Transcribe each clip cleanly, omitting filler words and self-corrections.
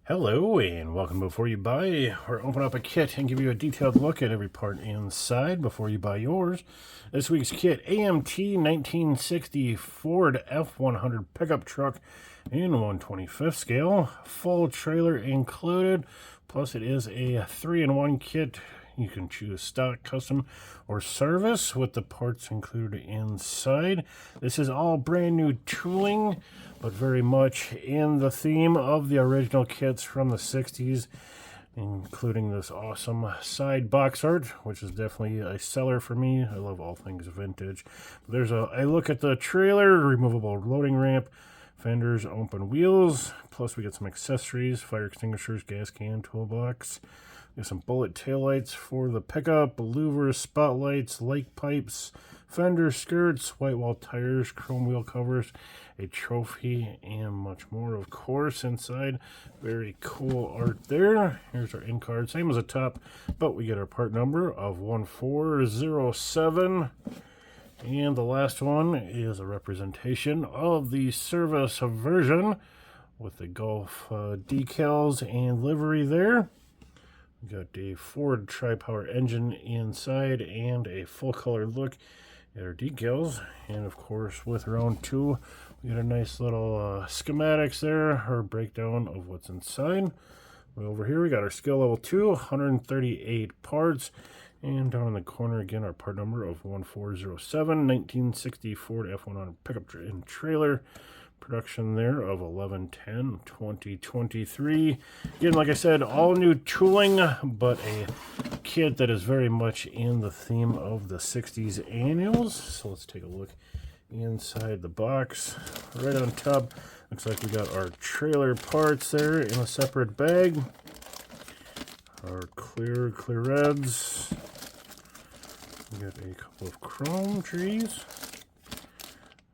Hello and welcome Before You Buy. We're open up a kit and give you a detailed look at every part inside before you buy yours. This week's kit, AMT 1960 Ford F-100 pickup truck in 1/25 scale. Full trailer included, plus it is a 3-in-1 kit. You can choose stock, custom, or service with the parts included inside. This is all brand new tooling, but very much in the theme of the original kits from the 60s, including this awesome side box art, which is definitely a seller for me. I love all things vintage. There's a look at the trailer, removable loading ramp, fenders, open wheels, plus we get some accessories, fire extinguishers, gas can, toolbox. We have some bullet taillights for the pickup, louvers, spotlights, lake pipes, fender skirts, white wall tires, chrome wheel covers, a trophy, and much more, of course, inside. Very cool art there. Here's our in card, same as the top, but we get our part number of 1407. And the last one is a representation of the service version with the Gulf decals and livery there. We got a Ford tri-power engine inside and a full color look at our decals. And of course, with our own tool, we got a nice little schematics there, or breakdown of what's inside. Over here, we got our scale level 2, 138 parts. And down in the corner again, our part number of 1407, 1960 Ford F-100 pickup and trailer. Production there of 11/10/2023. Again, like I said, all new tooling, but a kit that is very much in the theme of the 60s annuals. So let's take a look inside the box. Right on top, looks like we got our trailer parts there in a separate bag. Our clear reds. We got a couple of chrome trees.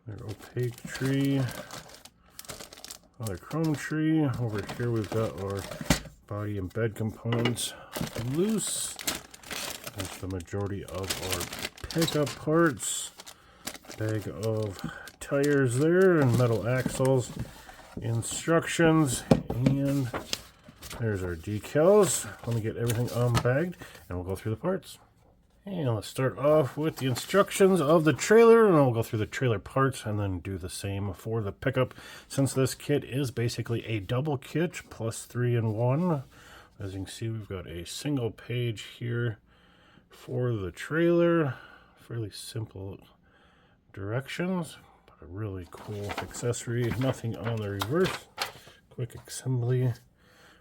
Their opaque tree. Another chrome tree. Over here we've got our body and bed components loose. That's the majority of our pickup parts. Bag of tires there and metal axles. Instructions, and there's our decals. Let me get everything unbagged and we'll go through the parts. And let's start off with the instructions of the trailer, and we'll go through the trailer parts and then do the same for the pickup, since this kit is basically a double kit plus 3-in-1. As you can see, we've got a single page here for the trailer. Fairly simple directions, but a really cool accessory. Nothing on the reverse. Quick assembly.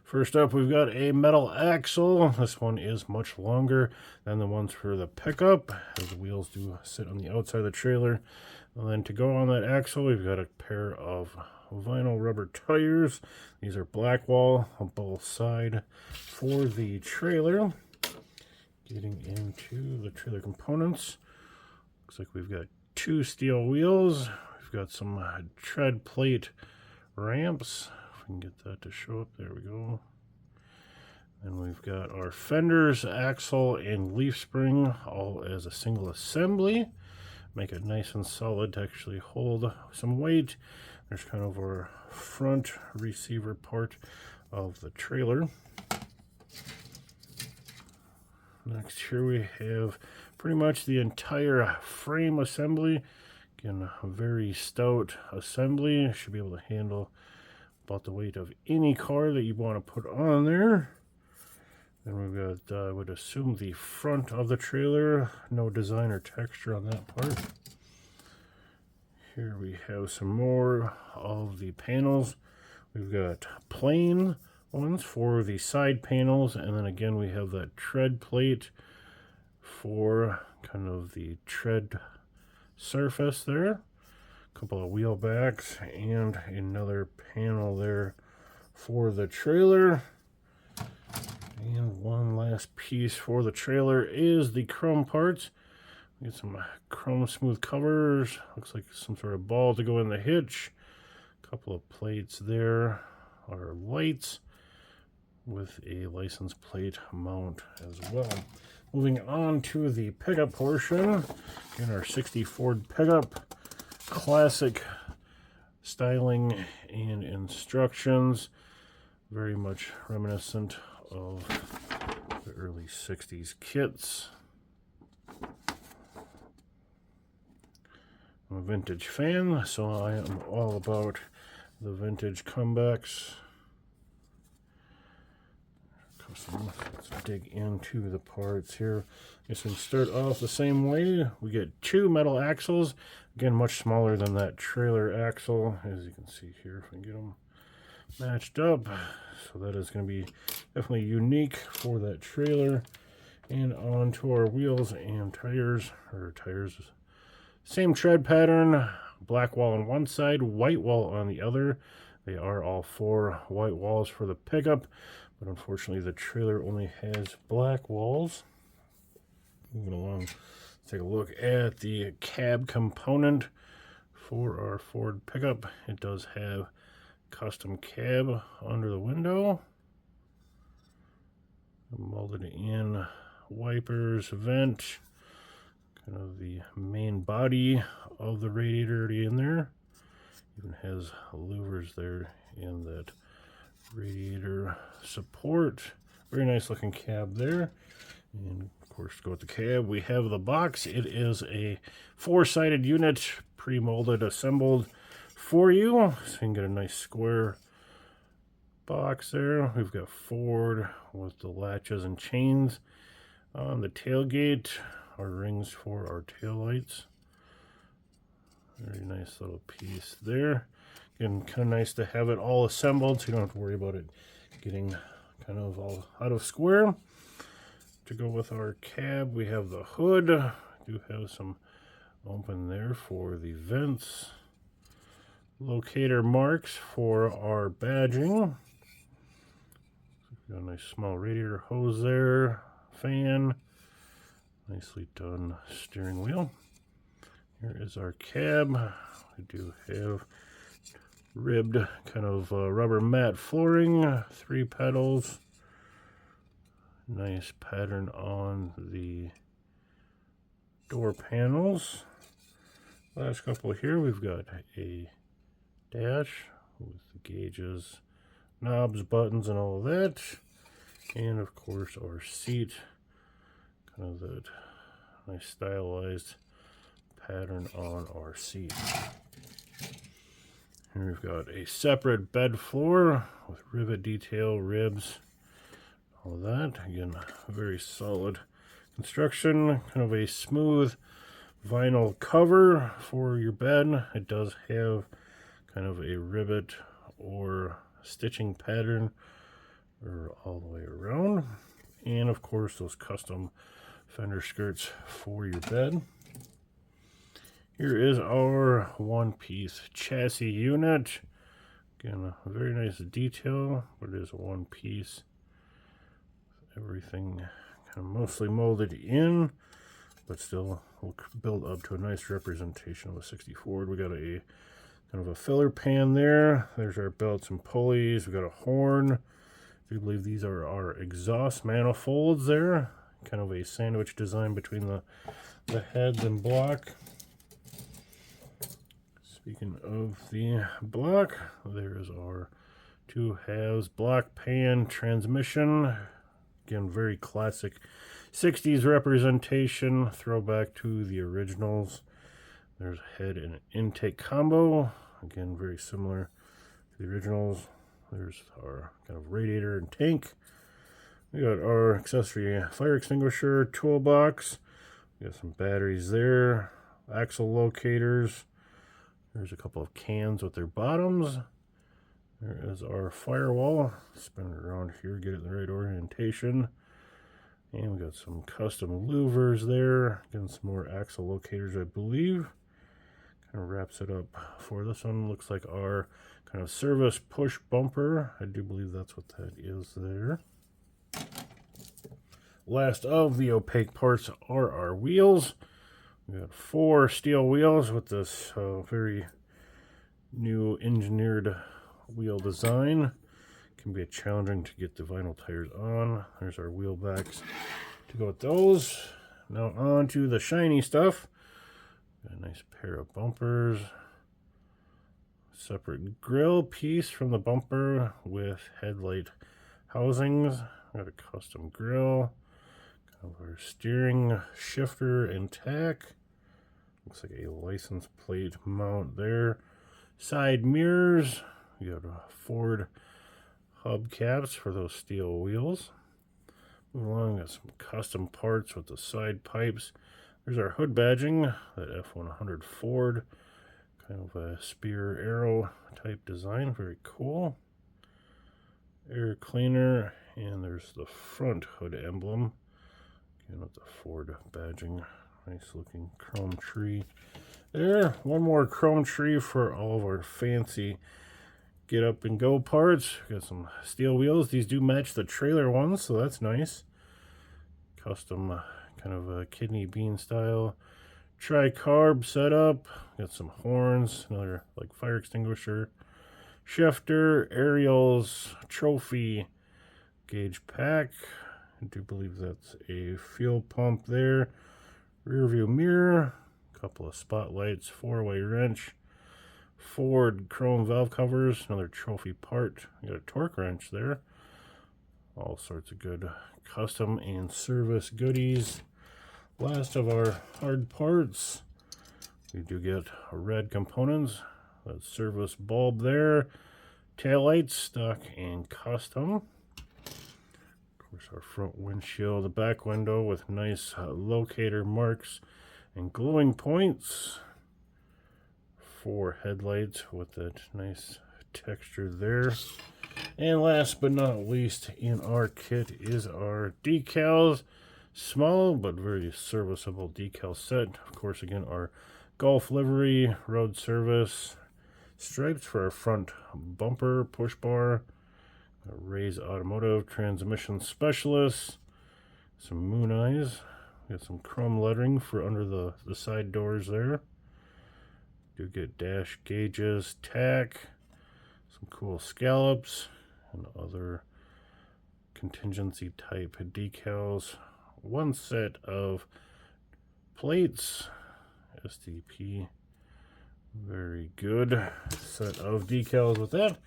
First up, we've got a metal axle. This one is much longer than the ones for the pickup, as the wheels do sit on the outside of the trailer. And then to go on that axle, we've got a pair of vinyl rubber tires. These are Blackwall on both sides for the trailer. Getting into the trailer components, looks like we've got 2 steel wheels. We've got some tread plate ramps. Can get that to show up. There we go. And we've got our fenders, axle, and leaf spring all as a single assembly. Make it nice and solid to actually hold some weight. There's kind of our front receiver part of the trailer. Next here we have pretty much the entire frame assembly. Again, a very stout assembly. Should be able to handle about the weight of any car that you want to put on there. Then we've got, I would assume, the front of the trailer. No design or texture on that part. Here we have some more of the panels. We've got plain ones for the side panels, and then again we have that tread plate for kind of the tread surface there. Couple of wheel backs and another panel there for the trailer. And one last piece for the trailer is the chrome parts. We get some chrome smooth covers. Looks like some sort of ball to go in the hitch. Couple of plates there. Our lights with a license plate mount as well. Moving on to the pickup portion. In our 60 Ford pickup. Classic styling and instructions. Very much reminiscent of the early 60s kits. I'm a vintage fan, so I am all about the vintage comebacks. Let's dig into the parts here. I guess we can start off the same way. We get 2 metal axles, again much smaller than that trailer axle, as you can see here if we can get them matched up. So that is going to be definitely unique for that trailer. And onto our wheels and tires, same tread pattern, black wall on one side, white wall on the other. They are all 4 white walls for the pickup, but unfortunately the trailer only has black walls. Moving along, let's take a look at the cab component for our Ford pickup. It does have custom cab under the window, molded in wipers, vent, kind of the main body of the radiator already in there. Even has louvers there in that radiator support. Very nice looking cab there. And of course, to go with the cab, we have the box. It is a 4-sided unit, pre-molded, assembled for you. So you can get a nice square box there. We've got Ford with the latches and chains on the tailgate. Our rings for our taillights. Very nice little piece there. Again, kind of nice to have it all assembled so you don't have to worry about it getting kind of all out of square. To go with our cab, we have the hood. We do have some open there for the vents. Locator marks for our badging. Got a nice small radiator hose there. Fan. Nicely done steering wheel. Here is our cab. We do have ribbed kind of rubber mat flooring, 3 pedals. Nice pattern on the door panels. Last couple here, we've got a dash with the gauges, knobs, buttons, and all of that. And of course our seat, kind of that nice stylized pattern on our seat. Here we've got a separate bed floor with rivet detail, ribs, all that. Again, very solid construction, kind of a smooth vinyl cover for your bed. It does have kind of a rivet or stitching pattern or all the way around. And of course those custom fender skirts for your bed. Here is our one-piece chassis unit. Again, a very nice detail, but it is a one-piece. Everything kind of mostly molded in, but still will build up to a nice representation of a 60 Ford. We got a kind of a filler pan there. There's our belts and pulleys. We got a horn. I do believe these are our exhaust manifolds there. Kind of a sandwich design between the heads and block. Speaking of the block, there is our 2 halves block pan transmission. Again, very classic 60s representation, throwback to the originals. There's a head and intake combo. Again, very similar to the originals. There's our kind of radiator and tank. We got our accessory fire extinguisher toolbox. We got some batteries there, axle locators. There's a couple of cans with their bottoms. There is our firewall. Spin it around here, get it in the right orientation. And we got some custom louvers there. Again, some more axle locators, I believe. Kind of wraps it up for this one. Looks like our kind of service push bumper. I do believe that's what that is there. Last of the opaque parts are our wheels. We got 4 steel wheels with this very new engineered wheel design. Can be challenging to get the vinyl tires on. There's our wheel backs to go with those. Now on to the shiny stuff. Got a nice pair of bumpers. separate grill piece from the bumper with headlight housings. Got a custom grill. Kind of our steering shifter and tack. Looks like a license plate mount there. Side mirrors. You got a Ford hubcaps for those steel wheels. Moving along, got some custom parts with the side pipes. There's our hood badging, that F-100 Ford. Kind of a spear arrow type design, very cool. Air cleaner, and there's the front hood emblem. Again with the Ford badging. Nice looking chrome tree there. One more chrome tree for all of our fancy get up and go parts. Got some steel wheels. These do match the trailer ones, so that's nice. Custom kind of a kidney bean style tri-carb setup. Got some horns, another like fire extinguisher, shifter, aerials, trophy, gauge pack. I do believe that's a fuel pump there. Rear view mirror, couple of spotlights, four-way wrench, Ford chrome valve covers, another trophy part. You got a torque wrench there. All sorts of good custom and service goodies. Last of our hard parts, we do get red components. That service bulb there, taillights, stock and custom. Of course, our front windshield, the back window with nice locator marks and glowing points. 4 headlights with that nice texture there. And last but not least in our kit is our decals. Small but very serviceable decal set. Of course, again, our Golf livery, road service, stripes for our front bumper, push bar, Ray's Automotive Transmission Specialist, some moon eyes. We got some chrome lettering for under the side doors there. Do get dash gauges, tack, some cool scallops, and other contingency type decals. One set of plates, SDP. Very good set of decals with that.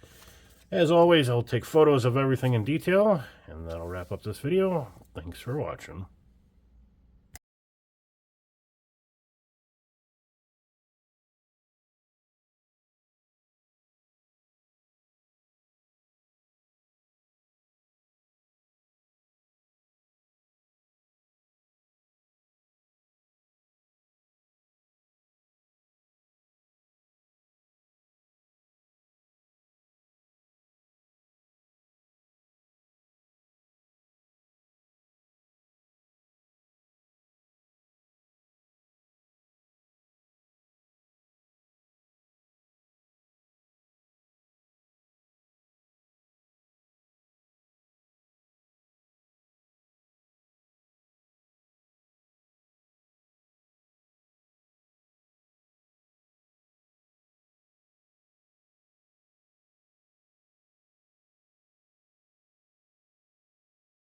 As always, I'll take photos of everything in detail, and that'll wrap up this video. Thanks for watching.